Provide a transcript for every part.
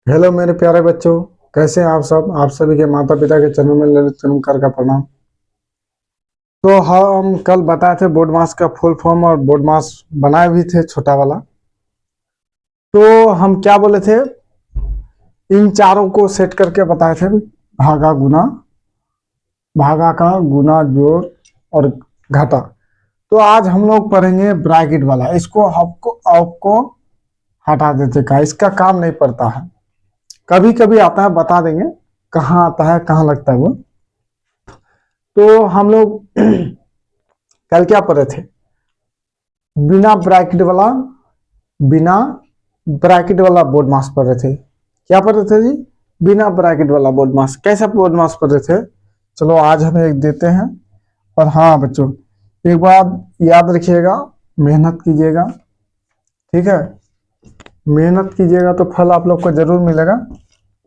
Hello मेरे प्यारे बच्चों। कैसे हैं आप सब? आप सभी के माता पिता के चरणों में ललित नमस्कार का प्रणाम। तो हम कल बताए थे बोर्ड मास का फुल फॉर्म और बोर्ड मास बनाए भी थे छोटा वाला। तो हम क्या बोले थे, इन चारों को सेट करके बताए थे। भागा गुना, भागा का गुना जोड़ और घटा। तो आज हम लोग पढ़ेंगे ब्रैकेट वाला। इसको आपको आपको हटा देते का, इसका काम नहीं पड़ता है। कभी कभी आता है, बता देंगे कहाँ आता है, कहाँ लगता है वो। तो हम लोग कल क्या पढ़े थे? बिना ब्रैकेट वाला, बिना ब्रैकेट वाला बोर्ड मास पढ़ रहे थे। क्या पढ़ रहे थे जी? बिना ब्रैकेट वाला बोर्ड मास। कैसा बोर्ड मास पढ़ रहे थे? चलो आज हम एक देते हैं। और हाँ बच्चों, एक बात याद रखिएगा, मेहनत कीजिएगा, ठीक है? मेहनत कीजिएगा तो फल आप लोग को जरूर मिलेगा।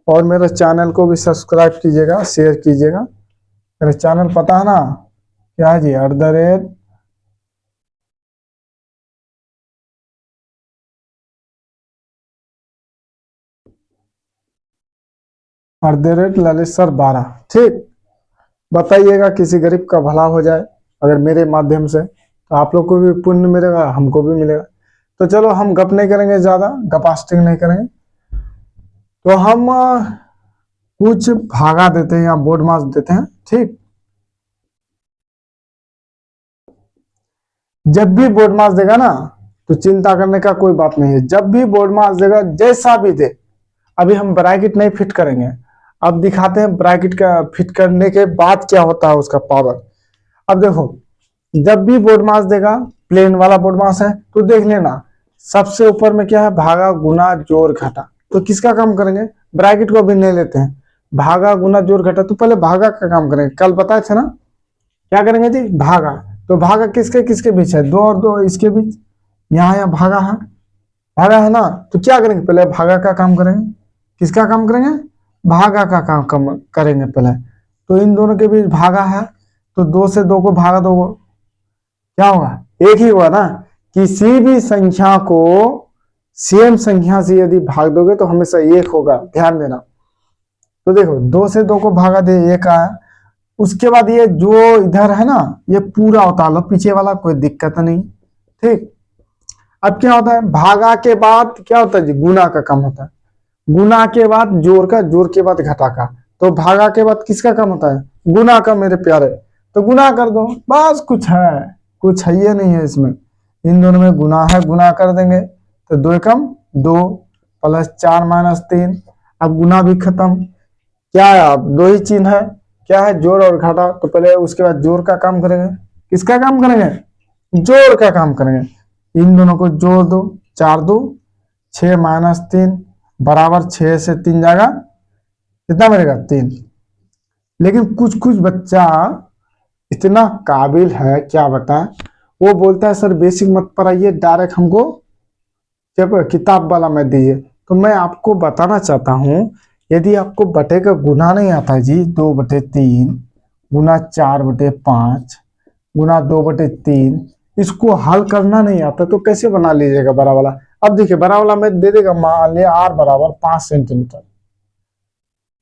और मेरे चैनल को भी सब्सक्राइब कीजिएगा, शेयर कीजिएगा। मेरे चैनल पता है ना, क्या है जी? @ललित सर 12। ठीक, बताइएगा किसी गरीब का भला हो जाए अगर मेरे माध्यम से, तो आप लोग को भी पुण्य मिलेगा, हमको भी मिलेगा। तो चलो हम गप नहीं करेंगे, ज्यादा गपास्टिंग नहीं करेंगे। तो हम कुछ भागा देते हैं या बोर्ड मास देते हैं। ठीक, जब भी बोर्ड मास देगा ना, तो चिंता करने का कोई बात नहीं है। जब भी बोर्ड मास देगा, जैसा भी दे, अभी हम ब्रैकेट नहीं फिट करेंगे। अब दिखाते हैं ब्रैकेट का फिट करने के बाद क्या होता है उसका पावर। अब देखो, जब भी बोर्ड मास देगा, प्लेन वाला बोर्ड मास है, तो देख लेना सबसे ऊपर में क्या है? भागा गुना जोड़ घटा। तो किसका काम करेंगे? ब्रैकेट को भी नहीं लेते हैं। भागा गुना जोड़ घटा, तो पहले भागा का काम करेंगे। कल बताए थे ना, क्या करेंगे जी? भागा। तो भागा किसके किसके बीच है? दो और दो इसके बीच। यहाँ भागा है, भागा है ना। तो क्या करेंगे? पहले भागा का काम करेंगे। किसका काम करेंगे? भागा का काम करेंगे पहले। तो इन दोनों के बीच भागा है, तो दो से दो को भागा दो, क्या होगा? एक ही हुआ ना। किसी भी संख्या को सेम संख्या से यदि भाग दोगे तो हमेशा एक होगा, ध्यान देना। तो देखो, दो से दो को भागा दे, एक आया। उसके बाद ये जो इधर है ना, ये पूरा उतार लो, पीछे वाला कोई दिक्कत नहीं। ठीक, अब क्या होता है? भागा के बाद क्या होता है जी? गुना का काम होता है। गुना के बाद जोड़ का, जोड़ के बाद घटा का। तो भागा के बाद किसका काम होता है? गुना का, मेरे प्यारे। तो गुना कर दो, बस। कुछ है ये नहीं है इसमें। इन दोनों में गुना है, गुना कर देंगे। तो दो एकम दो, प्लस 4 - 3। अब गुना भी खत्म। क्या है? अब दो ही चिन्ह है, क्या है? जोड़ और घटा। तो पहले उसके बाद जोड़ का काम करेंगे। किसका काम करेंगे? जोड़ का काम करेंगे। इन दोनों को जोड़ दो, 4 - 2 6 - 3 बराबर 6 से 3 जाएगा, कितना मिलेगा? 3। लेकिन कुछ कुछ बच्चा इतना काबिल है, क्या बताएं, वो बोलता है सर बेसिक मत पढ़ाइए, डायरेक्ट हमको जब किताब वाला में दीजिए। तो मैं आपको बताना चाहता हूँ, यदि आपको बटे का गुना नहीं आता है जी, 2/3 गुना 4/5 गुना 2/3, इसको हल करना नहीं आता तो कैसे बना लीजिएगा बड़ा वाला? अब देखिए, बड़ा वाला में दे देगा, मान लिया r बराबर 5 सेंटीमीटर।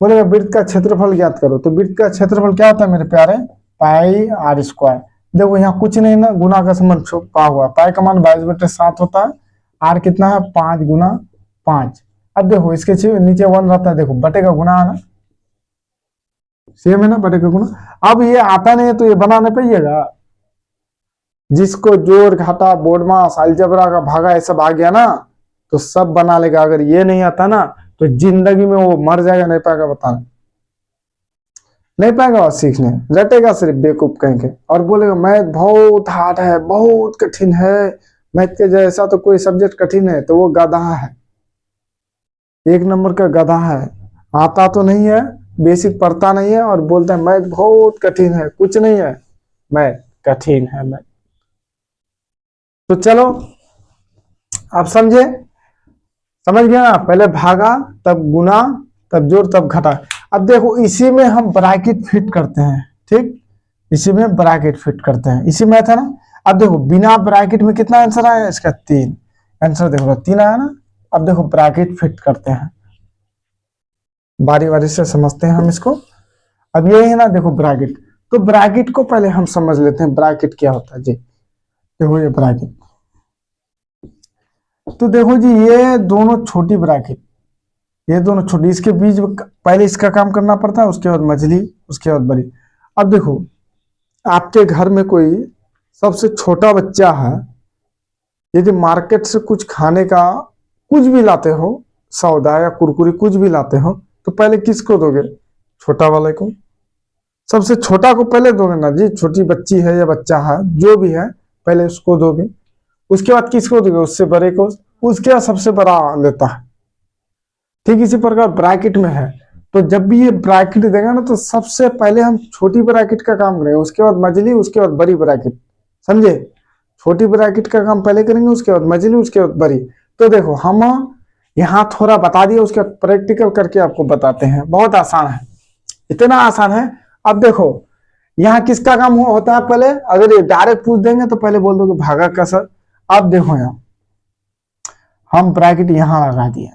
बोलेगा वृत्त का क्षेत्रफल ज्ञात करो। तो वृत्त का क्षेत्रफल क्या होता है मेरे प्यारे? πr²। देखो यहाँ कुछ नहीं ना, गुना का संबंध छुपा हुआ। पाई का मान 22/7 होता है। आर कितना है? 5 × 5। अब देखो इसके नीचे 1 रहता है, देखो बटे का गुना है ना, सेम है ना, बटे का गुना। अब ये आता नहीं है तो ये बनाने पाइएगा। जिसको जोड़ घटा बोर्ड मास अलजबरा का भागा ये सब आ गया ना, तो सब बना लेगा। अगर ये नहीं आता ना, तो जिंदगी में वो मर जाएगा, नहीं पाएगा बताना, नहीं पाएगा और सीखने, रटेगा सिर्फ बेवकूफ कहीं के। और बोलेगा मैथ बहुत हार्ड है, बहुत कठिन है, मैथ के जैसा तो कोई सब्जेक्ट कठिन है, तो वो गधा है, 1 नंबर का गधा है। आता तो नहीं है, बेसिक पढ़ता नहीं है, और बोलता है मैथ बहुत कठिन है। कुछ नहीं है, मैथ कठिन है मैथ। तो चलो आप समझे, समझ गया ना? पहले भागा, तब गुना, तब जोड़, तब घटा। अब देखो इसी में हम ब्रैकेट फिट करते हैं। ठीक, इसी में ब्रैकेट फिट करते हैं, इसी में था ना। अब देखो बिना ब्रैकेट में कितना आंसर आया इसका? 3। आंसर देखो 3 आया ना। अब देखो ब्रैकेट फिट करते हैं। बारी बारी से समझते हैं हम इसको। अब ये है ना, देखो ब्रैकेट, तो ब्रैकेट को पहले हम समझ लेते हैं ब्रैकेट क्या होता है जी। देखो ये ब्रैकेट, तो देखो जी ये दोनों छोटी ब्रैकेट, ये दोनों छोटी, इसके बीच पहले इसका काम करना पड़ता है, उसके बाद मझली, उसके बाद बड़ी। अब देखो आपके घर में कोई सबसे छोटा बच्चा है, यदि मार्केट से कुछ खाने का कुछ भी लाते हो, सौदा या कुरकुरी कुछ भी लाते हो, तो पहले किसको दोगे? छोटा वाले को, सबसे छोटा को पहले दोगे ना जी। छोटी बच्ची है या बच्चा है जो भी है, पहले उसको दोगे, उसके बाद किसको दोगे? उससे बड़े को, उसके बाद सबसे बड़ा लेता है। ठीक इसी प्रकार ब्रैकेट में है, तो जब भी ये ब्रैकेट देगा ना, तो सबसे पहले हम छोटी ब्रैकेट का काम करेंगे, उसके बाद मझली, उसके बाद बड़ी ब्रैकेट, समझे? छोटी ब्रैकेट का काम पहले करेंगे, उसके बाद मझली, उसके बाद बड़ी। तो देखो हम यहाँ थोड़ा बता दिए, उसके बाद प्रैक्टिकल करके आपको बताते हैं। बहुत आसान है, इतना आसान है। अब देखो यहाँ किसका काम होता है? पहले अगर ये डायरेक्ट पूछ देंगे तो पहले बोल दोगे भागा का सर। अब देखो यहाँ हम ब्रैकेट यहाँ लगा दिए,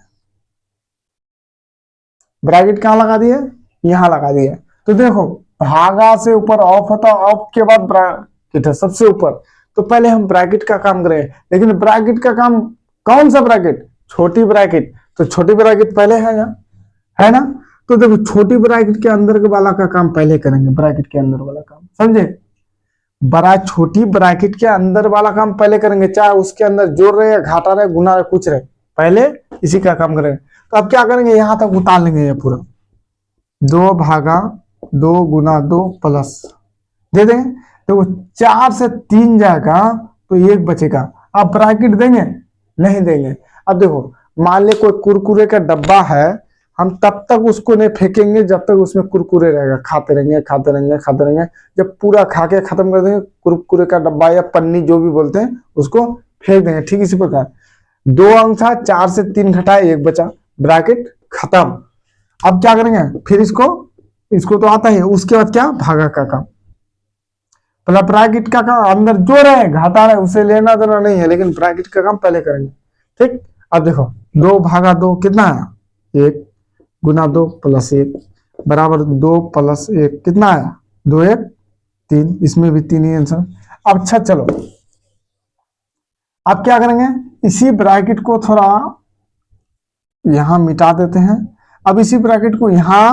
ब्रैकेट कहाँ लगा दिए? यहाँ लगा दिए। तो देखो भागा से ऊपर ऑफ होता है, ऑफ के बाद ब्रैकेट है सबसे ऊपर, तो पहले हम ब्रैकेट का काम करें। लेकिन ब्रैकेट का काम कौन सा ब्रैकेट? छोटी ब्रैकेट, तो छोटी ब्रैकेट पहले है यहाँ, है ना? तो देखो छोटी ब्रैकेट के अंदर के वाला का काम पहले करेंगे, ब्रैकेट के अंदर वाला काम, समझे? बड़ा छोटी ब्रैकेट के अंदर वाला काम पहले करेंगे, चाहे उसके अंदर जोड़ रहे या घाटा रहे, गुना रहे, कुछ रहे, पहले इसी का काम करेंगे। तो अब क्या करेंगे? यहां तक उतार लेंगे ये पूरा, 2 भागा 2 गुना 2 प्लस दे देंगे। तो 4 से 3 जाएगा तो 1 बचेगा। अब ब्रैकेट देंगे? नहीं देंगे। अब देखो मान ले कोई कुरकुरे का डब्बा है, हम तब तक उसको नहीं फेंकेंगे जब तक उसमें कुरकुरे रहेगा, खाते रहेंगे खाते रहेंगे खाते रहेंगे। जब पूरा खा के खत्म कर देंगे, कुरकुरे का डब्बा या पन्नी जो भी बोलते हैं उसको फेंक देंगे। ठीक इसी प्रकार 2 अंक था, 4 से 3 घटाए 1 बचा, ब्रैकेट खत्म। अब क्या करेंगे? फिर इसको तो आता है, उसके बाद क्या? भागा का काम। पहला ब्रैकेट का काम अंदर जो रहे घाटा रहे उसे लेना देना नहीं है, लेकिन ब्रैकेट का काम पहले करेंगे। ठीक, अब देखो 2 भागा 2 कितना आया? 1 गुना 2 प्लस 1 बराबर 2 प्लस 1 कितना आया? 2 1 3, इसमें भी 3 ही आंसर। अब अच्छा चलो अब क्या करेंगे? इसी ब्रैकेट को थोड़ा यहां मिटा देते हैं। अब इसी ब्रैकेट को यहां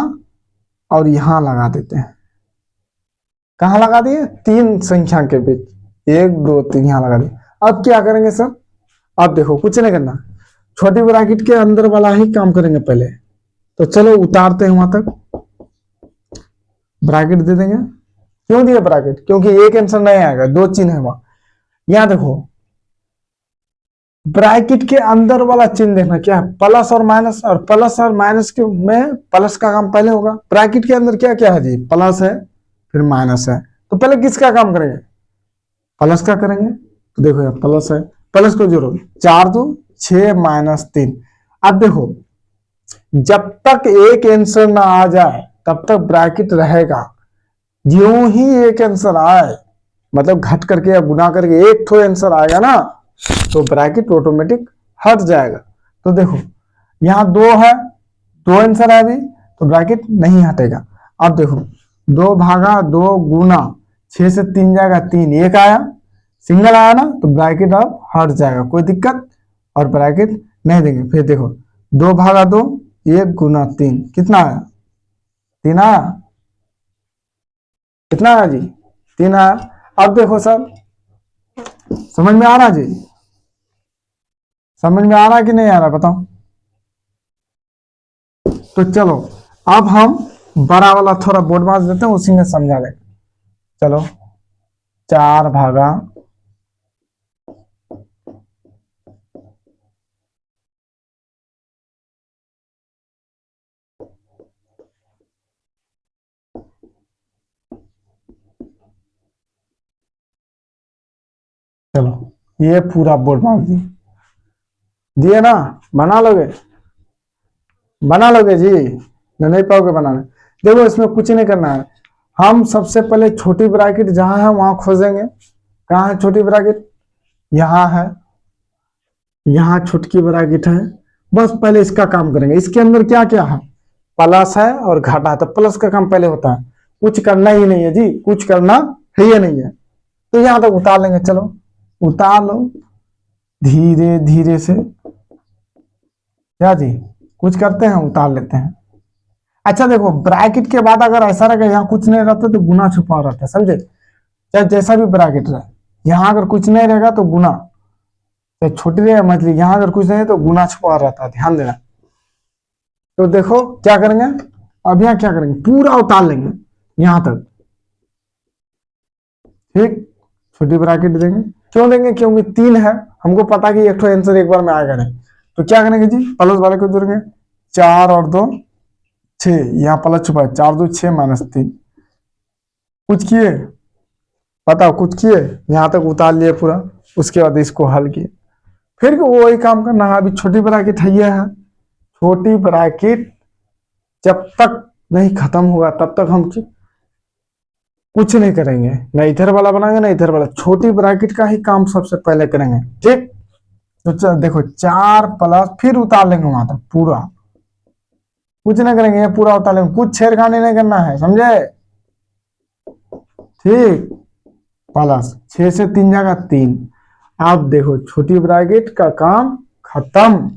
और यहां लगा देते हैं। कहां लगा दिए? 3 संख्या के बीच, 1 2 3 यहां लगा दिए। अब क्या करेंगे सर? अब देखो कुछ नहीं करना, छोटी ब्रैकेट के अंदर वाला ही काम करेंगे पहले। तो चलो उतारते हैं वहां तक, ब्रैकेट दे देंगे। क्यों दिए ब्रैकेट? क्योंकि एक आंसर नहीं आएगा, 2 चिन्ह है वहां। यहां देखो ब्रैकेट के अंदर वाला चिन्ह देखना क्या है? प्लस और माइनस, और प्लस और माइनस के में प्लस का काम पहले होगा। ब्रैकेट के अंदर क्या क्या है जी? प्लस है फिर माइनस है, तो पहले किसका काम करेंगे? प्लस का करेंगे। तो देखो यार प्लस है, प्लस को जोड़ो, 4 2 6 माइनस 3। अब देखो जब तक एक आंसर ना आ जाए तब तक ब्रैकेट रहेगा। ज्यों ही एक आंसर आए, मतलब घट करके या गुना करके एक ठो आंसर आएगा ना, तो ब्रैकेट ऑटोमेटिक हट जाएगा। तो देखो यहाँ 2 है, 2 आंसर है अभी, तो ब्रैकेट नहीं हटेगा। अब देखो 2 भागा 2 गुना 6 से 3 जाएगा 3, 1 आया, सिंगल आया ना, तो ब्रैकेट अब हट जाएगा, कोई दिक्कत, और ब्रैकेट नहीं देंगे। फिर देखो 2 भागा 2 1 गुना 3 कितना आया? 3 आया। कितना आया जी? 3 आया। अब देखो सर समझ में आ रहा जी? समझ में आ रहा कि नहीं आ रहा बताओ? तो चलो अब हम बड़ा वाला थोड़ा बोर्ड मार्क्स देते हैं, उसी में समझा देंगे। चलो 4 भागा चलो ये पूरा बोर्ड मार्क्स दिए ना, बना लोगे? बना लोगे जी? नहीं पाओगे बनाने? देखो इसमें कुछ नहीं करना है, हम सबसे पहले छोटी ब्रैकेट जहां है वहां खोजेंगे। कहाँ है छोटी ब्रैकेट? यहाँ है, यहाँ छोटकी ब्रैकेट है। बस पहले इसका काम करेंगे। इसके अंदर क्या क्या है? प्लस है और घटा है, तो प्लस का काम पहले होता है, कुछ करना ही नहीं है जी, कुछ करना है ही नहीं है, तो यहां तक उतार लेंगे। चलो उतार लो धीरे धीरे से, क्या जी कुछ करते हैं उतार लेते हैं। अच्छा देखो ब्रैकेट के बाद अगर ऐसा रहेगा यहाँ कुछ नहीं रहता तो गुना छुपा रहता है, समझे, चाहे जैसा भी ब्रैकेट रहे, यहाँ अगर कुछ नहीं रहेगा तो गुना, चाहे छोटी रहे मछली, यहाँ अगर कुछ नहीं है तो गुना छुपा रहता है, ध्यान देना। तो देखो क्या करेंगे, अब यहाँ क्या करेंगे, पूरा उतार लेंगे यहां तक, ठीक, छोटी ब्रैकेट देंगे, क्यों देंगे, क्योंकि 3 है, हमको पता कि एक आंसर एक बार में आएगा नहीं, तो क्या करेंगे जी, प्लस वाले को जोड़ेंगे, 4 और 2 6, यहाँ प्लस छुपा है, 4 2 6 -3, कुछ किए, बताओ कुछ किए, यहां तक उतार लिए पूरा, उसके बाद इसको हल किए, फिर वही काम करना है। अभी छोटी ब्रैकेट है, ये है छोटी ब्रैकेट, जब तक नहीं खत्म होगा तब तक हम कुछ नहीं करेंगे, ना इधर वाला बनाएंगे ना इधर वाला, छोटी ब्रैकेट का ही काम सबसे पहले करेंगे, ठीक। तो देखो 4 प्लस, फिर उतार लेंगे वहां तक पूरा, कुछ नहीं करेंगे, ये पूरा उतार लेंगे, कुछ छेड़खानी नहीं करना है, समझे, ठीक, प्लस 6 से 3 जाएगा 3। अब देखो छोटी ब्रैकेट का काम खत्म,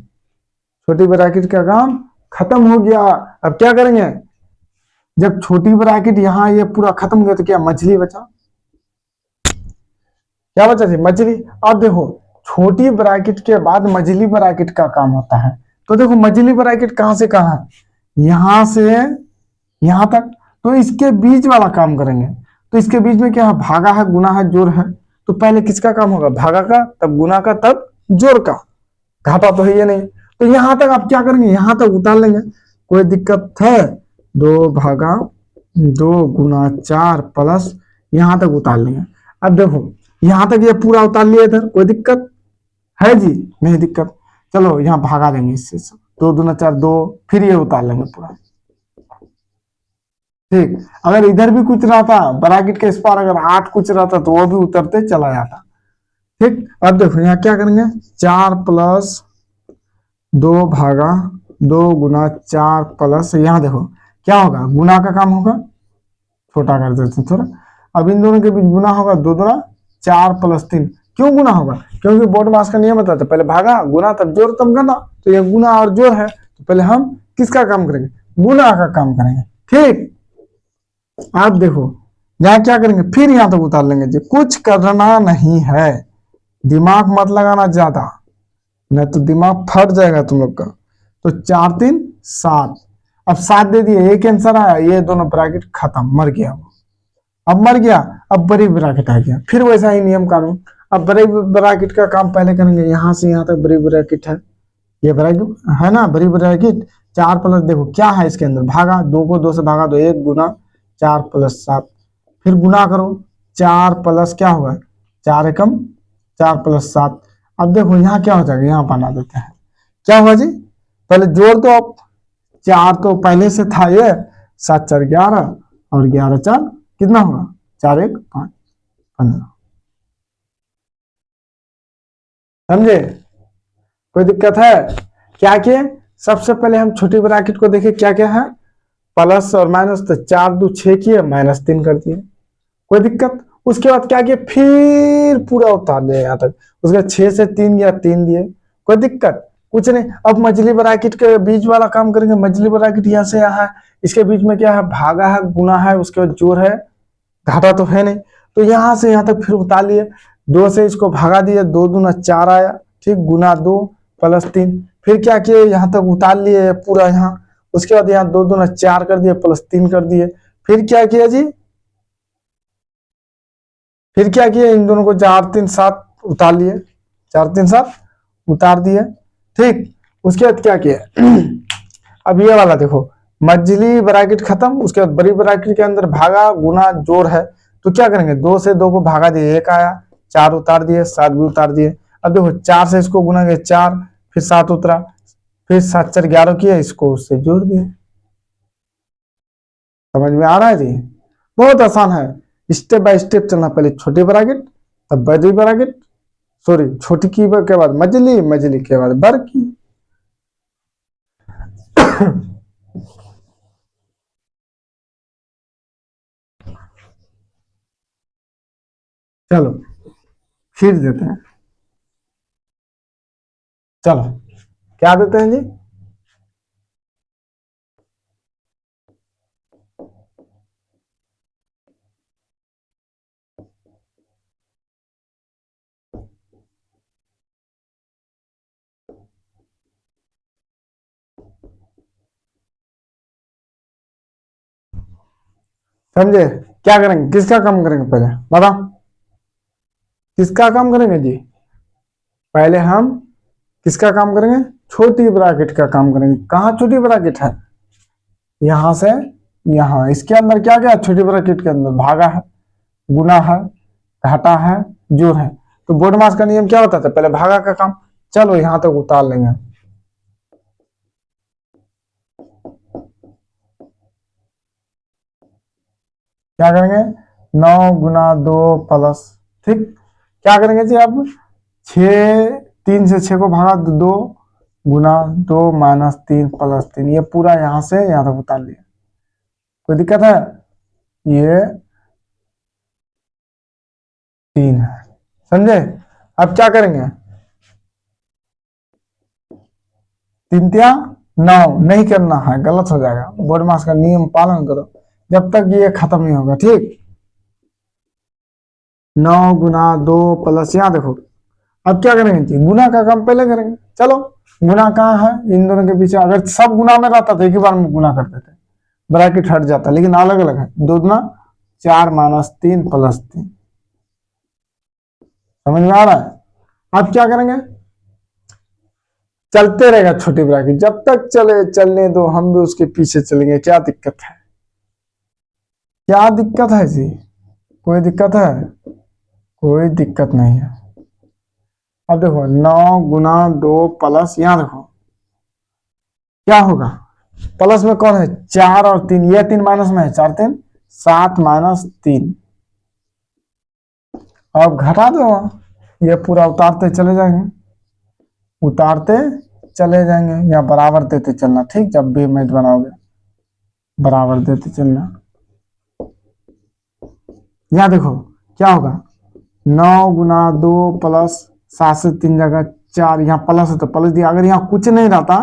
छोटी ब्रैकेट का काम खत्म हो गया। अब क्या करेंगे, जब छोटी ब्रैकेट यहाँ ये पूरा खत्म हो गया तो क्या मछली बचा, क्या बचा थी, मछली। अब देखो छोटी ब्रैकेट के बाद मझली ब्रैकेट का काम होता है, तो देखो मझली ब्रैकेट कहां से कहां है, यहां से यहां तक, तो इसके बीच वाला काम करेंगे, तो इसके बीच में क्या है, भागा है, गुना है, जोड़ है, तो पहले किसका काम होगा, भागा का, तब गुना का, तब जोड़ का, घाटा तो है ये नहीं, तो यहां तक आप क्या करेंगे, यहां तक उतार लेंगे, कोई दिक्कत है, 2 भागा 2 गुना 4 प्लस, यहां तक उतार लेंगे। अब देखो यहां तक ये पूरा उतार लिया, इधर कोई दिक्कत है जी, नहीं दिक्कत, चलो यहाँ भागा देंगे इससे, 2 दूना 4 2, फिर ये उतार लेंगे पूरा, ठीक। अगर इधर भी कुछ रहता ब्रैकेट के इस पार, अगर 8 कुछ रहता तो वो भी उतरते चला जाता, ठीक। अब देखो यहाँ क्या करेंगे, 4 प्लस 2 भागा 2 गुना 4 प्लस, यहाँ देखो क्या होगा, गुना का काम होगा, छोटा कर देते थोड़ा, अब इन दोनों के बीच गुना होगा, 2 दूना 4 प्लस 3, क्यों गुना होगा, क्योंकि बोर्ड मास का नियम बताता है पहले भागा गुना तब जोड़ तब गना, तो ये गुना और जोड़ है, तो पहले हम किसका काम करेंगे, गुना का काम करेंगे, ठीक। आप देखो यहाँ क्या करेंगे, फिर यहाँ तक उतार लेंगे जी, कुछ करना नहीं है, दिमाग मत लगाना ज्यादा, नहीं तो दिमाग फट जाएगा तुम लोग का। तो 4 3 7, अब 7 दे दिए, एक आंसर आया, ये दोनों ब्रैकेट खत्म, मर गया वो, अब मर गया, अब बड़ी ब्रैकेट आ गया, फिर वैसा ही नियम कानून, अब बड़ी ब्रैकेट का काम पहले करेंगे, यहां से यहां तक बड़ी ब्रैकेट है, ये ब्रैकेट है ना, बड़ी ब्रैकेट, 4 प्लस, देखो क्या है इसके अंदर, भागा 2 को 2 से भागा दो, 1 गुना 4 प्लस 7, फिर गुना करो, 4 प्लस क्या होगा, 4 एकम 4 प्लस 7, अब देखो यहाँ क्या हो जाएगा, यहाँ बना देते हैं, क्या हुआ जी, पहले जोड़ दो, अब 4 तो पहले से था ये, 7 4 11 और 11 4 कितना होगा, 4 1 5 15, समझे, कोई दिक्कत है, क्या किए, सबसे पहले हम छोटी ब्रैकेट को देखें क्या क्या है, प्लस और माइनस, तो 4 2 6 किए, -3 कर दिए, कोई दिक्कत, उसके बाद क्या किया, फिर पूरा उतार दिया यहाँ तक, उसके बाद 6 से 3 गया 3 दिए, कोई दिक्कत कुछ नहीं। अब मझली ब्रैकेट के बीच वाला काम करेंगे, मझली ब्रैकेट यहाँ से यहाँ है, इसके बीच में क्या है, भागा है, गुना है, उसके बाद जोड़ है, घाटा तो है नहीं, तो यहां से यहां तक फिर उतार लिए, 2 से इसको भागा दिए, 2 दूना 4 आया, ठीक, गुना 2 प्लस 3, फिर क्या किए, यहाँ तक उतार लिए पूरा यहाँ, उसके बाद यहाँ 2 दूना 4 कर दिए, प्लस 3 कर दिए, फिर क्या किया जी, फिर क्या किए, इन दोनों को 4 3 7 उतार लिए, 4 3 7 उतार दिए, ठीक। उसके बाद क्या किया अब ये वाला देखो, मझली ब्रैकेट खत्म, उसके बाद बड़ी ब्रैकेट के अंदर भागा गुना जोड़ है, तो क्या करेंगे, 2 से 2 को भागा दिए, 1 आया, 4 उतार दिए, 7 भी उतार दिए, अब देखो 4 से इसको गुना किया 4, फिर 7 उतरा, फिर 7 4 11 किया, इसको उससे जोड़ दिए, समझ में आ रहा है जी, बहुत आसान है, स्टेप बाय स्टेप चलना, पहले छोटी ब्रैकेट तब बड़ी ब्रैकेट, सॉरी छोटी की के बाद मझली, मझली के बाद बड़ की चलो फिर देते हैं। चलो क्या देते हैं जी? समझे? क्या करेंगे, किसका काम करेंगे पहले बताओ, किसका काम करेंगे जी? पहले हम किसका काम करेंगे? छोटी ब्रैकेट का काम करेंगे। कहाँ छोटी ब्रैकेट है? यहां से यहां। इसके अंदर क्या क्या है? छोटी ब्रैकेट के अंदर भागा है, गुना है, घटा है, जोड़ है। तो बोर्ड मास का नियम क्या होता था? पहले भागा का काम। चलो यहां तक उतार लेंगे। क्या करेंगे? 9 × 2 प्लस, ठीक। क्या करेंगे जी अब? 3 से 6 को भागा, 2 × 2 - 3 + 3, ये पूरा यहां से यहां तक उतार लिया। कोई दिक्कत है? ये 3 है, समझे? अब क्या करेंगे? 3 × 9 नहीं करना है, गलत हो जाएगा। बोर्ड मास का नियम पालन करो जब तक ये खत्म नहीं होगा, ठीक। 9 × 2 प्लस, यहाँ देखो। अब क्या करेंगे जी? गुना का काम पहले करेंगे। चलो गुना कहाँ है? इन दोनों के पीछे। अगर सब गुना में रहता तो एक ही बार में गुना करते थे, ब्रैकेट हट जाता, लेकिन अलग अलग है। 2 दूना 4 - 3 + 3। समझ में आ रहा है? अब क्या करेंगे? चलते रहेगा छोटी ब्रैकेट, जब तक चले चलने दो, हम भी उसके पीछे चलेंगे। क्या दिक्कत है? क्या दिक्कत है जी? कोई दिक्कत है? कोई दिक्कत नहीं है। अब देखो 9 × 2 प्लस, यहां देखो क्या होगा? प्लस में कौन है? 4 और 3, ये 3 माइनस में है, 4 3 7 - 3। अब घटा दो, ये पूरा उतारते चले जाएंगे, उतारते चले जाएंगे, या बराबर देते चलना, ठीक। जब भी मैथ बनाओगे बराबर देते चलना। यहाँ देखो क्या होगा? 9 × 2 प्लस 7 से 3 जगह 4, यहाँ प्लस है तो प्लस दिया। अगर यहाँ कुछ नहीं रहता,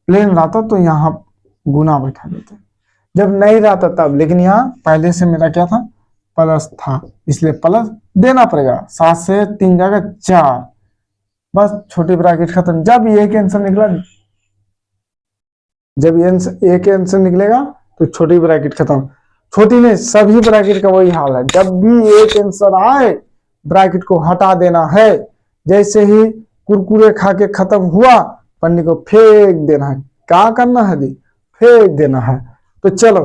प्लेन रहता, तो यहाँ गुना बैठा देते जब नहीं रहता तब। लेकिन यहाँ पहले से मेरा क्या था? प्लस था, इसलिए प्लस देना पड़ेगा। 7 से 3 जगह 4, बस छोटी ब्रैकेट खत्म। जब ये के आंसर निकला, जब ये ए के आंसर निकलेगा तो छोटी ब्रैकेट खत्म। छोटी नहीं, सभी ब्रैकेट का वही हाल है। जब भी एक आंसर आए, ब्रैकेट को हटा देना है। जैसे ही कुरकुरे खा के खत्म हुआ, पन्नी को फेंक देना है। क्या करना है जी? फेंक देना है। तो चलो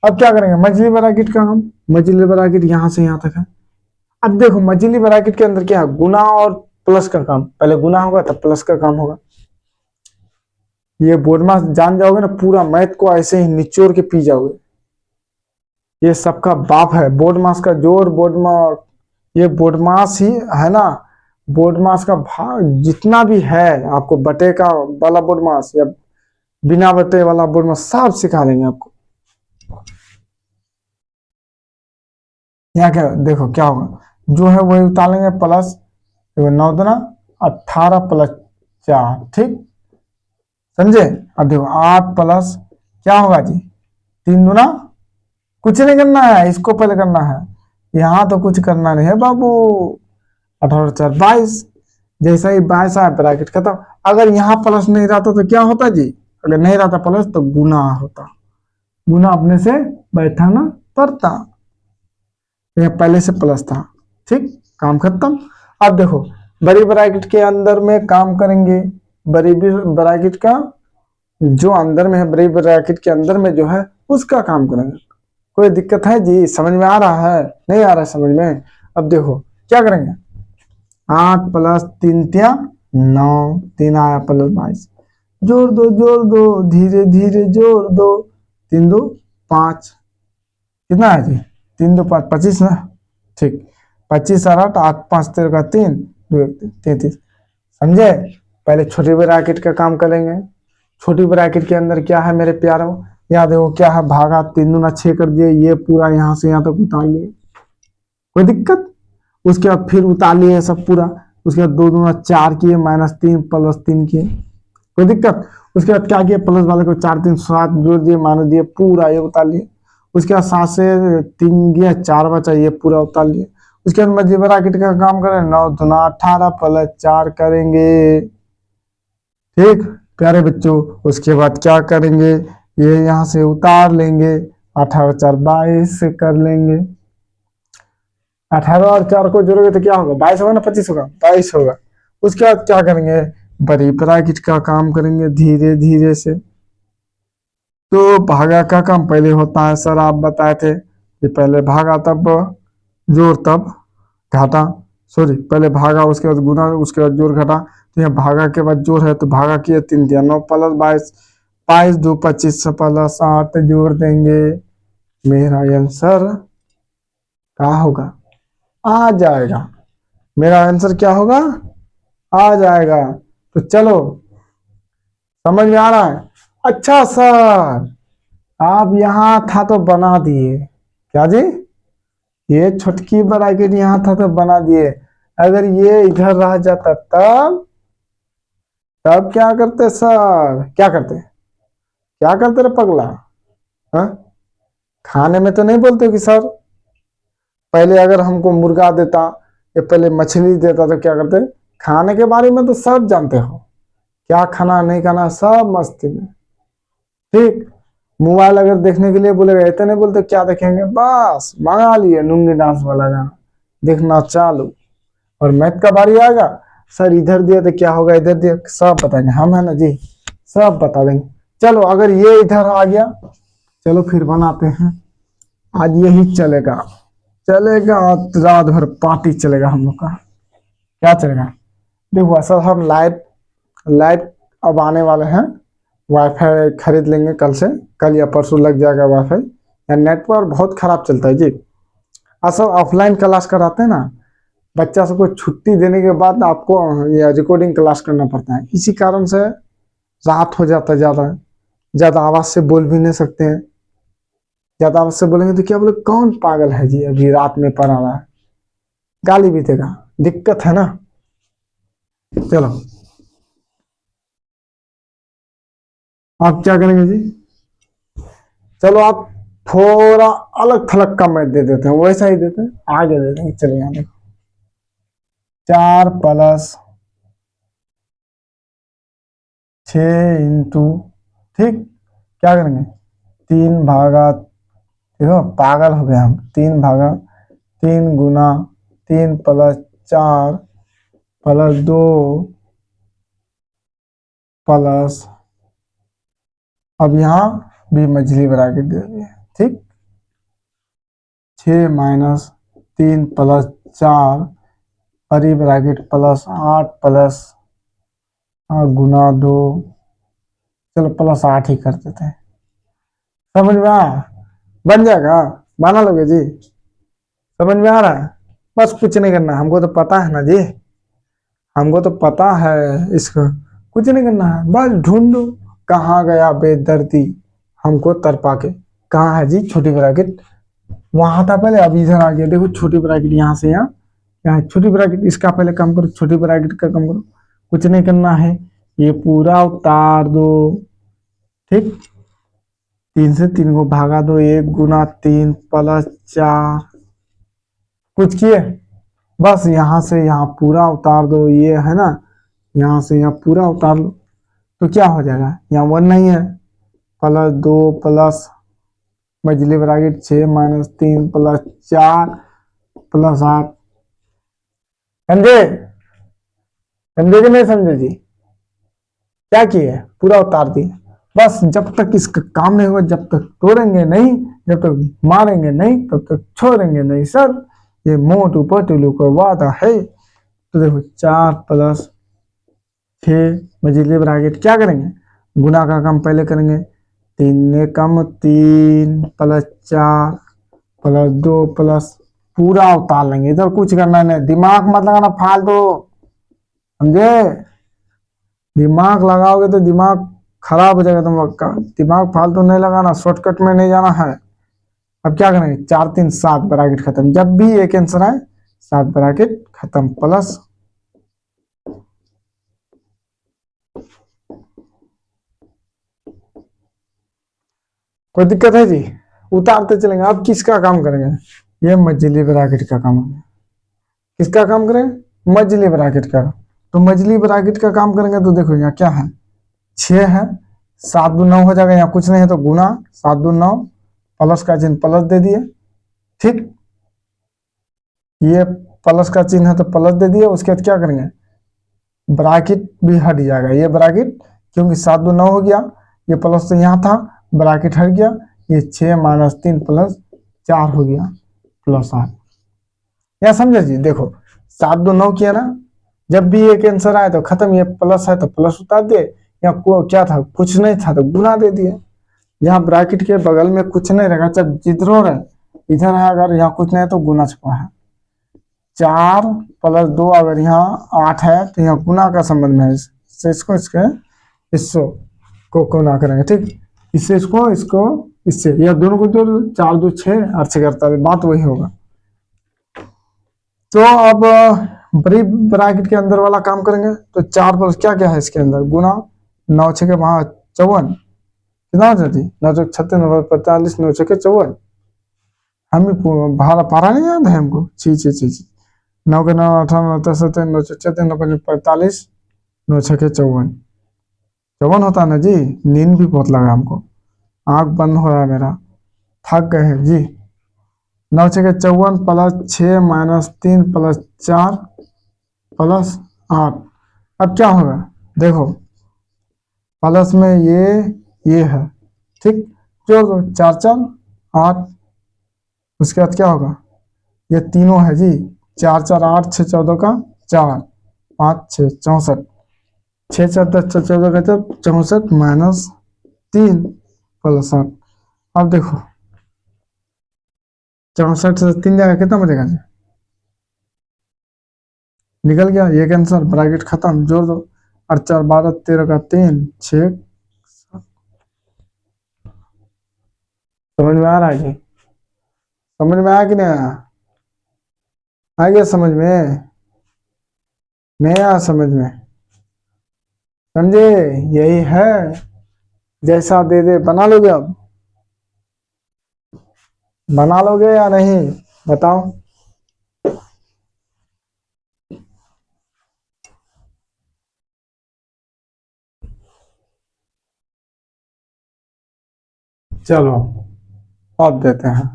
अब क्या करेंगे? मछली ब्रैकेट का हम, मछली ब्रैकेट यहां से यहां तक है। अब देखो मछली ब्रैकेट के अंदर क्या है? गुना और प्लस का काम। पहले गुना होगा तब प्लस का काम होगा। ये बोर्ड मास जान जाओगे ना, पूरा मैथ को ऐसे ही निचोड़ के पी जाओगे। ये सबका बाप है बोर्ड मास का जोड़। बोर्ड मास, ये बोर्ड मास ही है ना। बोर्ड मास का भाग जितना भी है, आपको बटे का वाला बोर्ड मास या बिना बटे वाला बोर्ड मास सब सिखा देंगे आपको। यहाँ क्या देखो क्या होगा? जो है वही उतारेंगे, प्लस 9 दूना 18 + 4, ठीक। समझे? अब देखो 8 प्लस क्या होगा जी? 3 दूना, कुछ नहीं करना है, इसको पहले करना है। यहां तो कुछ करना नहीं है बाबू। 18 4 22, जैसा ही 22 आया ब्रैकेट खत्म। अगर यहाँ प्लस नहीं रहता तो क्या होता जी? अगर नहीं रहता प्लस तो गुना होता। गुना अपने से बैठाना पड़ता, यह पहले से प्लस था, ठीक। काम खत्म। अब देखो बड़ी ब्रैकेट के अंदर में काम करेंगे। बड़ी ब्रैकेट का जो अंदर में है, बड़ी ब्रैकेट के अंदर में जो है उसका काम करेंगे। कोई दिक्कत है जी? समझ में आ रहा है? नहीं आ रहा है समझ में? अब देखो क्या करेंगे? 8 + 3 × 9, 3 आया + 22। जोड़ दो, धीरे धीरे जोड़ दो। 3 2 5, कितना है जी? 3 2 5 25 ना, ठीक। 25 और 8, 8 5 13 का 3, 2 33। समझे? पहले छोटी ब्रैकेट का काम करेंगे। छोटी ब्रैकेट के अंदर क्या है मेरे प्यारों? याद देखो क्या है? भागा, 3 दूना 6 कर दिए, ये पूरा यहां से यहां तक उतार लिए। कोई दिक्कत? उसके बाद फिर उतार लिए सब पूरा। उसके बाद 2 दूना 4 किए, -3 +3 किए, कोई दिक्कत। उसके बाद क्या किया, प्लस वाले को 4 3 7 जोड़ दिए, माइनस दिए, पूरा ये उतार लिए। उसके बाद 7 से 3 गया, 4 बचा, ये पूरा उतार लिए। उसके बाद मध्य ब्रैकेट का काम करें, 9 दूना 18 +4 करेंगे। ठीक प्यारे बच्चों, उसके बाद क्या करेंगे, ये यहाँ से उतार लेंगे, 18 4 22 कर लेंगे। 18 और 4 को जोड़ोगे तो क्या होगा, 22 होगा ना 25 होगा, 22 होगा। उसके बाद क्या करेंगे, बड़ी ब्रैकेट का काम करेंगे धीरे धीरे से। तो भागा का काम पहले होता है सर, आप बताए थे कि पहले भागा तब जोड़ तब घाटा, सॉरी पहले भागा उसके बाद गुना उसके बाद जोड़ घटा। तो यहाँ भागा के बाद जोड़ है, तो भागा किया 3 दिया 9 +22, 22 2 25 +8 जोड़ देंगे। मेरा आंसर क्या होगा, आ जाएगा। मेरा आंसर क्या होगा, आ जाएगा। तो चलो समझ में आ रहा है। अच्छा सर, आप यहाँ था तो बना दिए क्या जी, ये छुटकी ब्रैकेट यहाँ था तो बना दिए। अगर ये इधर रह जाता तब तब क्या करते सर, क्या करते, क्या करते रे पगला। हा? खाने में तो नहीं बोलते कि सर पहले अगर हमको मुर्गा देता या पहले मछली देता तो क्या करते। खाने के बारे में तो सब जानते हो, क्या खाना नहीं खाना सब मस्ती में। ठीक, मोबाइल अगर देखने के लिए बोलेगा इतने नहीं बोलते, क्या देखेंगे, बस मंगा लिए लुंगी डांस वाला गाना देखना चालू। और मैथ का बारी आएगा, सर इधर दिया तो क्या होगा, इधर दिया, सब बताएंगे हम, है ना जी, सब बता देंगे। चलो अगर ये इधर आ गया, चलो फिर बनाते हैं, आज यही चलेगा, चलेगा रात भर पार्टी चलेगा हम लोग का। क्या चलेगा, देखो सर हम लाइट लाइट अब आने वाले हैं, वाईफाई खरीद लेंगे कल से, कल या परसों लग जाएगा वाईफाई। या नेटवर्क बहुत खराब चलता है जी। असल ऑफलाइन क्लास कराते हैं ना, बच्चा सबको छुट्टी देने के बाद आपको या रिकॉर्डिंग क्लास करना पड़ता है, इसी कारण से रात हो जाता है, ज़्यादा आवाज़ से बोल भी नहीं सकते हैं। ज़्यादा आवाज़ से बोलेंगे तो क्या बोले, कौन पागल है जी अभी रात में पढ़ा रहा है, गाली भी देगा, दिक्कत है ना। चलो आप क्या करेंगे जी, चलो आप थोड़ा अलग थलग का मैथ दे देते हैं, वैसा ही देते हैं, आगे दे देंगे। चलिए यहाँ देखो, 4 + 6 इंटू, ठीक क्या करेंगे, 3 भागा, देखो पागल हो गए हम, 3 भागा 3 गुना 3 + 4 + 2 प्लस, अब यहाँ भी मछली ब्रैकेट दे दिए, ठीक 6 - 3 + 4 बड़ी ब्रैकेट +8 प्लस गुना 2, चलो +8 ही कर देते हैं। समझ में आया, बन जाएगा, बना लोगे जी, समझ में आ रहा है। बस कुछ नहीं करना, हमको तो पता है ना जी, हमको तो पता है, इसको कुछ नहीं करना है, बस ढूंढो कहाँ गया बेदर्दी हमको तरपा के, कहाँ है जी छोटी ब्रैकेट, वहां था पहले अब इधर आ गया। देखो छोटी ब्रैकेट यहाँ से यहाँ, यहाँ छोटी ब्रैकेट, इसका पहले काम करो, छोटी ब्रैकेट का काम करो, कुछ नहीं करना है, ये पूरा उतार दो, ठीक 3 से 3 को भागा दो, 1 गुना 3 + 4, कुछ किए, बस यहाँ से यहाँ पूरा उतार दो, ये है ना, यहाँ से यहाँ पूरा उतार लो, तो क्या हो जाएगा, यहाँ 1 नहीं है, +2 प्लस मझली ब्रैकेट 6 - 3 + 4 +8, समझे, समझे कि नहीं समझे जी, क्या किए, पूरा उतार दिए। बस जब तक इसका काम नहीं होगा, जब तक तोड़ेंगे नहीं, जब तक मारेंगे नहीं, तब तक छोड़ेंगे नहीं सर, ये मोटू पतलू का वादा है। तो देखो 4 + 6 मझली ब्रैकेट क्या करेंगे, गुना का काम पहले करेंगे, 3 कम 3 + 4 + 2 प्लस पूरा उतार लेंगे, इधर कुछ करना नहीं, दिमाग मत लगाना फालतू, समझे, दिमाग लगाओगे तो दिमाग खराब हो जाएगा तुम लोग का, दिमाग फालतू नहीं लगाना, शॉर्टकट में नहीं जाना है। अब क्या करेंगे, 4 3 7 ब्रैकेट खत्म, जब भी एक आंसर आए 7 ब्रैकेट खत्म, प्लस कोई दिक्कत है जी? उतारते चलेंगे। अब किसका काम करेंगे? ये मझली ब्रैकेट का काम है। किसका काम करें? मझली ब्रैकेट का। तो मझली ब्रैकेट का काम करेंगे तो देखो यहाँ क्या है, 6 है, 7 दूनी 9 हो जाएगा, यहाँ कुछ नहीं है तो गुना, 7 दूनी 9, प्लस का चिन्ह प्लस दे दिए, ठीक। ये प्लस का चिन्ह है तो प्लस दे दिए। उसके बाद क्या करेंगे, ब्रैकेट भी हट जाएगा, ये ब्रैकेट, क्योंकि 7 दूनी 9 हो गया, ये प्लस तो यहाँ था, ब्रैकेट हट गया, ये 6 माइनस 3 प्लस 4 हो गया, प्लस 8। या समझे जी? देखो 7 2 9 किया ना, जब भी एक आंसर आए तो खत्म, ये प्लस है तो प्लस उतार दिए, या क्या था, कुछ नहीं था तो गुना दे दिए। यहाँ ब्रैकेट के बगल में कुछ नहीं रहेगा, जब जिधर है इधर है, अगर यहाँ कुछ नहीं है तो गुना छुपा है। 4 प्लस 2, अगर यहाँ 8 है तो यहाँ गुना का संबंध में है, इसको इसको को गुना करेंगे, ठीक। इससे इसको इससे, या दोनों को जोड़, 4 2 6 8 6 48, बात वही होगा। तो अब बड़ी ब्रैकेट के अंदर वाला काम करेंगे। तो 4 प्लस क्या क्या है इसके अंदर, गुना, 9 6 के 54, कितना हो जाती, 9 6 36, 9 45, 9 6 के 54। हम भी पारा नहीं याद है हमको, ची 9 के 9 18 9 10 9 9 36 9 5 45, 9 6 के 54, 54 होता है ना जी। नींद भी बहुत लगा हमको, आंख बंद हो रहा है मेरा, थक गए हैं जी। 9 6 के 54 प्लस 6 माइनस 3 प्लस 4 प्लस 8। अब क्या होगा, देखो प्लस में ये है, ठीक, जोड़ दो, 4 4 8। उसके बाद क्या होगा, ये तीनों है जी, 4 4 8 6 14 का 4 5 6 64, 6 4 10 14 का 64 माइनस 3 प्लस 8। अब देखो 64 से 3 जाएगा, कितना बचेगा जी, निकल गया एक आंसर, ब्रैकेट खत्म, जोड़ दो, 8 4 12 13 का 3 6। समझ में आ रहा है जी? समझ में आया कि नहीं आया? आ गया समझ में? नहीं आया समझ में? समझे? यही है, जैसा दे दे बना लोगे, अब बना लोगे या नहीं बताओ? चलो अब देते हैं।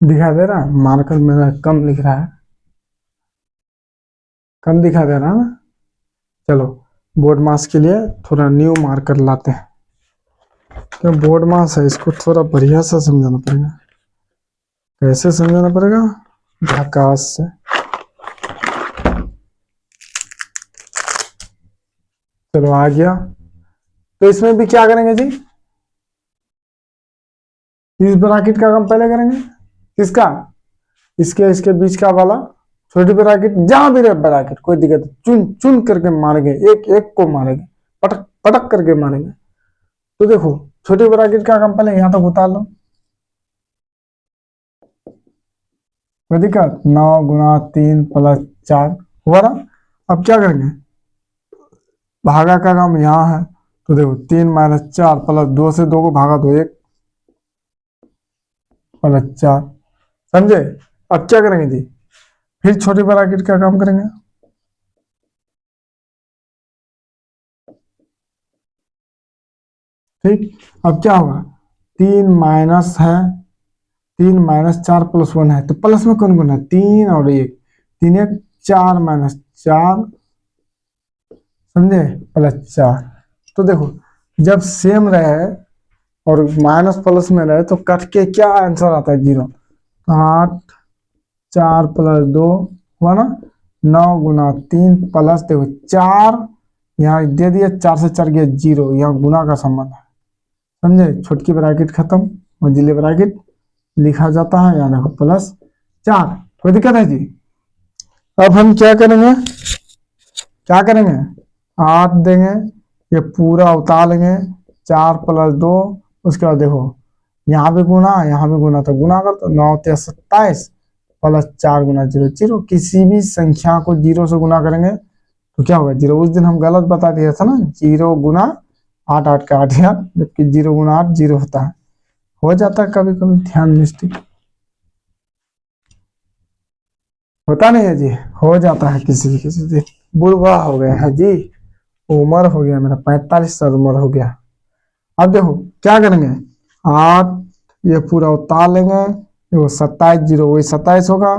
दिखाई दे रहा है, मार्कर मेरा कम लिख रहा है, कम दिखा दे रहा है ना। चलो बोर्ड मास के लिए थोड़ा न्यू मार्कर लाते हैं, क्यों बोर्ड मास है, इसको थोड़ा बढ़िया से समझाना पड़ेगा। कैसे समझाना पड़ेगा, झकास से। चलो आ गया। तो इसमें भी क्या करेंगे जी, इस ब्रैकेट का काम पहले करेंगे, किसका, इसके बीच का वाला छोटी ब्रैकेट, जहां भी रहे ब्रैकेट कोई दिक्कत, चुन चुन करके मारेंगे, एक एक को मारेंगे, पटक पटक करके मारेंगे। तो देखो छोटी ब्रैकेट का काम पहले यहां तक उतार लो, कोई दिक्कत, 9 गुना 3 प्लस 4 हुआ ना। अब क्या करेंगे, भागा का काम यहाँ है, तो देखो 3 माइनस 4 प्लस 2 से 2 को भागा दो, 1 प्लस 4, समझे? अब क्या करेंगे जी, फिर छोटी ब्रैकेट का काम करेंगे, ठीक। अब क्या होगा, 3 माइनस है, 3 माइनस 4 प्लस 1 है, तो प्लस में कौन कौन है, 3 और 1, 3 1 4 माइनस 4, समझे, प्लस 4। तो देखो जब सेम रहे और माइनस प्लस में रहे तो कट के क्या आंसर आता है, 0। 8 4 प्लस 2 हुआ ना, 9 गुना 3 प्लस, देखो 4 यहाँ दे दिया, 4 से 4 गया 0, यहाँ गुना का संबंध है, समझे। छोटकी ब्रैकेट खत्म, मझली ब्रैकेट लिखा जाता है, यहाँ देखो प्लस 4। कोई दिक्कत है जी? अब हम क्या करेंगे, 8 देंगे, ये पूरा उतार लेंगे, 4 + 2, उसके बाद देखो यहाँ भी गुना, यहाँ भी गुना, तो गुना कर, तो 9 × 27 + 4 × 0 0। किसी भी संख्या को 0 से गुना करेंगे तो क्या होगा, 0। उस दिन हम गलत बता दिया था ना, 0 × 8 8 का 8000, जबकि 0 × 8 0 होता है। हो जाता है कभी कभी ध्यान मिस्टेक, होता नहीं है जी, हो जाता है किसी दिन। बुढ़वा हो गया है जी, उम्र हो गया मेरा, 45 साल उम्र हो गया। अब देखो क्या करेंगे, 8 ये पूरा उतार लेंगे, देखो 27 0 वही 27 होगा,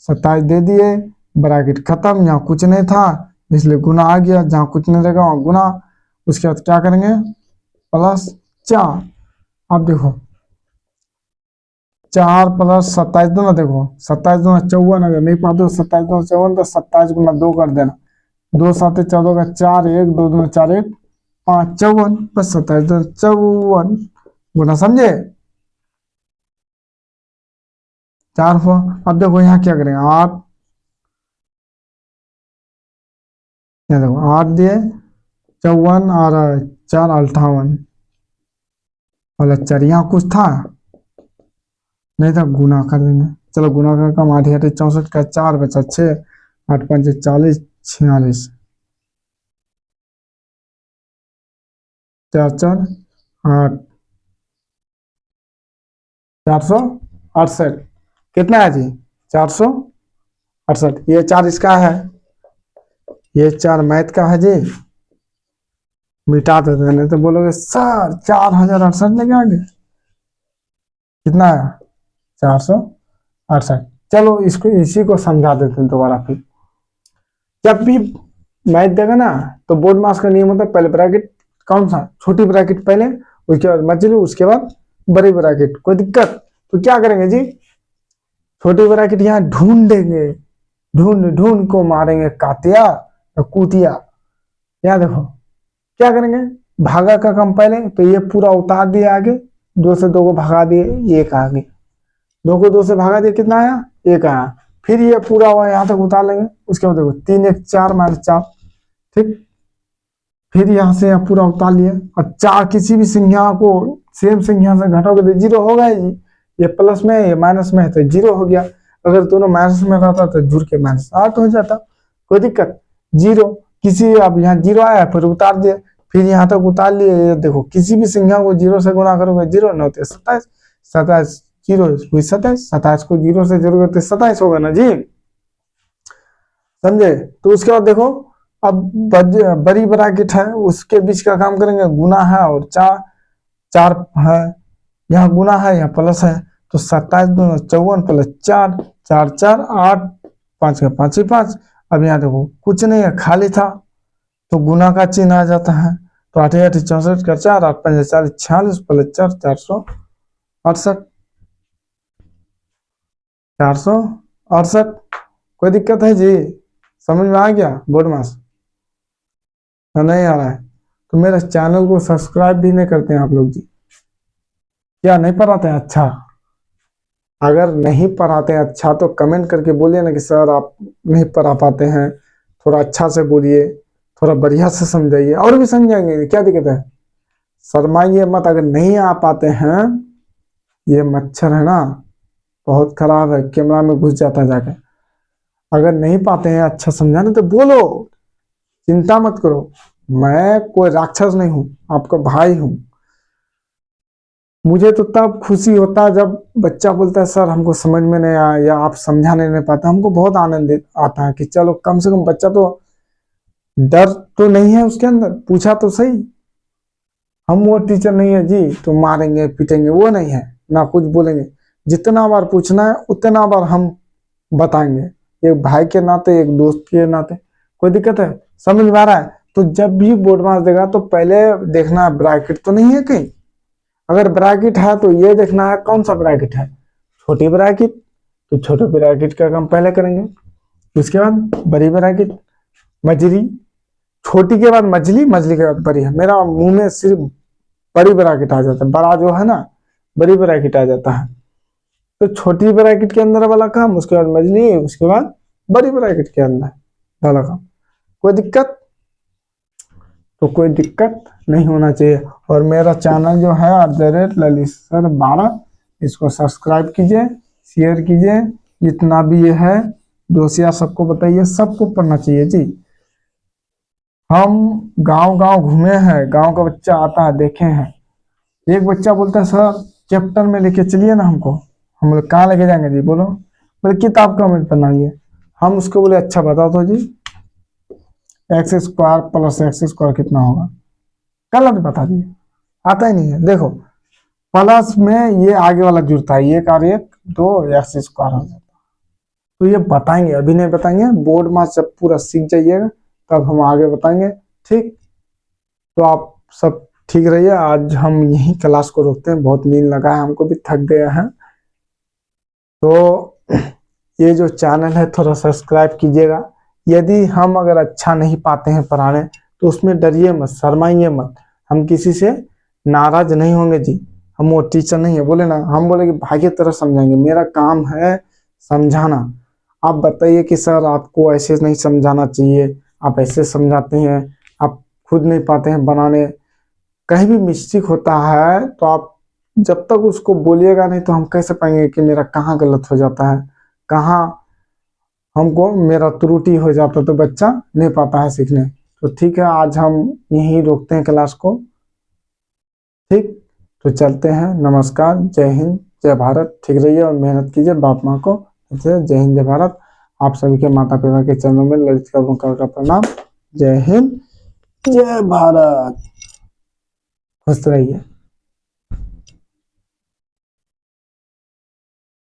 27 दे दिए, ब्रैकेट खत्म, यहाँ कुछ नहीं था इसलिए गुना आ गया, जहाँ कुछ नहीं रहेगा वहाँ गुना। उसके बाद क्या करेंगे, +4। अब देखो 4 + 27 दो ना, देखो 27 दूना 54, अगर नहीं पाते हो 27 दूना 54 तो 27 × 2 कर देना, 2 7 14 का 4 1 2 दूना 4 1 5 54 + 27 दूना 54 गुना, समझे? 4 हुआ। अब देखो यहाँ क्या करेंगे, 8, यहाँ देखो 8 दिए, 54 और 4 58 वाला 4, यहाँ कुछ था नहीं था, गुना कर देंगे। चलो गुना का कम, 8 8 64 का 4 बचा 6, 8 5 40 46, 4 4 8, 468। कितना है जी, 468। ये 4 इसका है, ये 4 मैथ का है जी, मिटा देते, नहीं तो बोलोगे सर 4068 लेके आ गए। कितना है, 468। चलो इसको, इसी को समझा देते हैं दोबारा फिर। जब भी मैथ देगा ना तो बोर्ड मास का नियम होता है, पहले ब्रैकेट कौन सा, छोटी ब्रैकेट पहले, उसके बाद मछली, उसके बाद बड़ी ब्रैकेट। कोई दिक्कत? तो क्या करेंगे जी, छोटी ब्रैकेट यहाँ ढूंढेंगे, ढूंढ ढूंढ को मारेंगे कातिया और कूतिया। यहाँ देखो क्या करेंगे, भागा का कम पहले, तो ये पूरा उतार दिया आगे, 2 से 2 को भगा दिए, 1 आ गई, 2 को 2 से भगा दिए, कितना आया, 1 आया। फिर ये पूरा हुआ यहाँ तक उतार लेंगे, उसके बाद देखो 3 1 4 -4, ठीक। फिर यहाँ से यहाँ पूरा उतार लिए, और 4 किसी भी संख्या को सेम संख्या से घटाओगे तो 0 होगा ही जी। ये प्लस में है, ये माइनस में है, तो 0 हो गया। अगर दोनों माइनस में रहता तो जुड़ के -8 हो जाता। कोई दिक्कत, 0 किसी, अब यहाँ 0 आया, फिर उतार दिए, फिर यहाँ तक उतार लिए। देखो किसी भी संख्या को 0 से गुना करोगे 0, 9 × 27, 27 0 हुई 27, 27 को 0 से जोड़ोगे तो 27 होगा ना जी, समझे? तो उसके बाद देखो, अब बड़ी ब्रैकेट है, उसके बीच का काम करेंगे, गुना है और 4 4 है, यहाँ गुना है, यहाँ प्लस है, तो 27 दूना 54 + 4 4 4 8 5 का 5 ही 5। अब यहाँ देखो कुछ नहीं है, खाली था, तो गुना का चिन्ह आ जाता है, तो 8 8 64 का 4 8 5 40 46 + 4 468, 468। कोई दिक्कत है जी, समझ में आ गया बोर्ड मास? नहीं आ रहा है तो मेरे चैनल को सब्सक्राइब भी नहीं करते हैं आप लोग जी, क्या नहीं पढ़ाते हैं अच्छा? अगर नहीं पढ़ाते हैं अच्छा तो कमेंट करके बोलिए ना कि सर आप नहीं पढ़ा पाते हैं, थोड़ा अच्छा से बोलिए, थोड़ा बढ़िया से समझाइए, और भी समझाएंगे, क्या दिक्कत है? शर्माइए मत, अगर नहीं आ पाते हैं, ये मच्छर है ना बहुत खराब है, कैमरा में घुस जाता है जाके। अगर नहीं पाते हैं अच्छा समझाने तो बोलो, चिंता मत करो, मैं कोई राक्षस नहीं हूं, आपका भाई हूं। मुझे तो तब खुशी होता है जब बच्चा बोलता है सर हमको समझ में नहीं आया, या आप समझाने नहीं पाते, हमको बहुत आनंद आता है कि चलो कम से कम बच्चा तो, डर तो नहीं है उसके अंदर, पूछा तो सही। हम वो टीचर नहीं है जी तो मारेंगे पीटेंगे, वो नहीं है, ना कुछ बोलेंगे। जितना बार पूछना है उतना बार हम बताएंगे, एक भाई के नाते, एक दोस्त के नाते। कोई दिक्कत है, समझ में आ रहा है? तो जब भी बोर्ड मास देगा तो पहले देखना ब्रैकेट तो नहीं है कहीं, अगर ब्रैकेट है तो ये देखना है कौन सा ब्रैकेट है, छोटी ब्रैकेट, तो छोटे ब्रैकेट का काम पहले करेंगे, उसके बाद बड़ी ब्रैकेट, मछली, छोटी के बाद मछली, मछली के बाद बड़ी है। मेरा मुंह में सिर्फ बड़ी ब्रैकेट आ जाता है, बड़ा जो है ना बड़ी ब्रैकेट आ जाता है। तो छोटी ब्रैकेट के अंदर वाला काम, उसके बाद मझली, उसके बाद बड़ी ब्रैकेट के अंदर वाला काम। कोई दिक्कत? तो कोई दिक्कत नहीं होना चाहिए। और मेरा चैनल जो है @ललित_सर12, इसको सब्सक्राइब कीजिए, शेयर कीजिए, जितना भी ये है दोसिया सबको बताइए, सबको पढ़ना चाहिए जी। हम गांव गांव घूमे हैं, गांव का बच्चा आता है, देखे हैं, एक बच्चा बोलता है सर चैप्टर में लेके चलिए ना हमको। हम लोग कहाँ लेके जाएंगे जी, बोलो। बोले किताब का में बनाइए। हम उसको बोले अच्छा बताओ तो जी, x² + x² कितना होगा? गलत बता दिए, आता ही नहीं है। देखो प्लस में ये आगे वाला जुड़ता है, 1 और 1 2 x² हो जाता है। तो ये बताएंगे, अभी नहीं बताएंगे, बोर्ड में जब पूरा सीख जाइएगा तब हम आगे बताएंगे, ठीक। तो आप सब ठीक रहिए। आज हम यही क्लास को रोकते हैं, बहुत नींद लगा है, हमको भी थक गया है। तो ये जो चैनल है थोड़ा सब्सक्राइब कीजिएगा। यदि हम अगर अच्छा नहीं पाते हैं पढ़ाने तो उसमें डरिए मत, शर्माइए मत। हम किसी से नाराज नहीं होंगे जी, हम वो टीचर नहीं है बोले ना, हम बोले कि भाई की तरह समझाएंगे, मेरा काम है समझाना। आप बताइए कि सर आपको ऐसे नहीं समझाना चाहिए, आप ऐसे समझाते हैं, आप खुद नहीं पाते हैं बनाने, कहीं भी मिस्टेक होता है तो आप जब तक उसको बोलिएगा नहीं तो हम कैसे पाएंगे कि मेरा कहाँ गलत हो जाता है, कहाँ हमको मेरा त्रुटि हो जाता, तो बच्चा नहीं पाता है सीखने। तो ठीक है, आज हम यहीं रोकते हैं क्लास को, ठीक। तो चलते हैं, नमस्कार, जय हिंद जय भारत। ठीक रहिए और मेहनत कीजिए बाप माँ को। जय हिंद जय भारत। आप सभी के माता पिता के चरणों में ललित का प्रणाम। जय हिंद जय भारत। खुश रहिए।